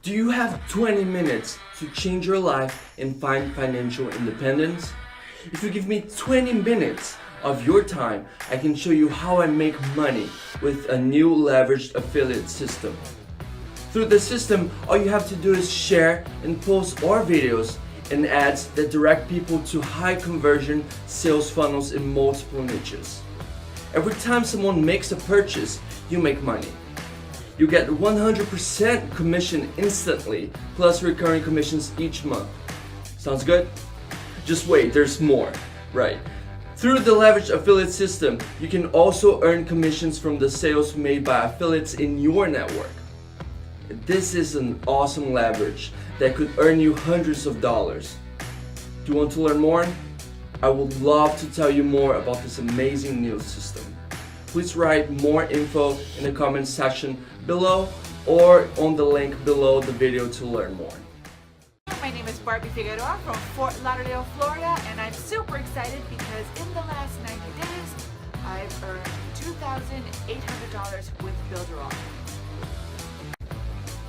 Do you have 20 minutes to change your life and find financial independence? If you give me 20 minutes of your time, I can show you how I make money with a new leveraged affiliate system. Through the system, all you have to do is share and post our videos and ads that direct people to high conversion sales funnels in multiple niches. Every time someone makes a purchase, you make money. You get 100% commission instantly, plus recurring commissions each month. Sounds good? Just wait, there's more. Right. Through the leveraged affiliate system, you can also earn commissions from the sales made by affiliates in your network. This is an awesome leverage that could earn you hundreds of dollars. Do you want to learn more? I would love to tell you more about this amazing new system. Please write more info in the comment section below or on the link below the video to learn more. My name is Barbie Figueroa from Fort Lauderdale, Florida, and I'm super excited because in the last 90 days, I've earned $2,800 with Builderall.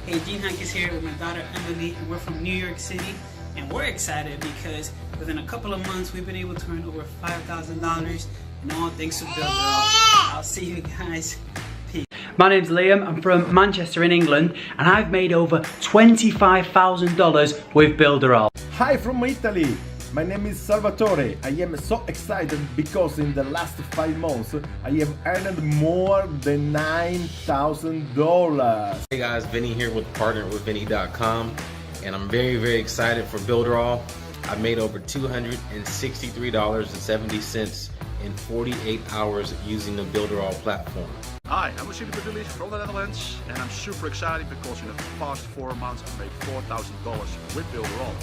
Hey, Gene Hank is here with my daughter Emily, and we're from New York City, and we're excited because within a couple of months we've been able to earn over $5,000, and all thanks to Builderall. I'll see you guys. Peace. My name's Liam, I'm from Manchester in England, and I've made over $25,000 with Builderall. Hi from Italy! My name is Salvatore. I am so excited because in the last 5 months I have earned more than $9,000. Hey guys, Vinny here with partnerwithvinny.com, and I'm very excited for Builderall. I've made over $263.70 in 48 hours using the Builderall platform. Hi, I'm Lucille from the Netherlands, and I'm super excited because in the past 4 months I made $4,000 with Builderall.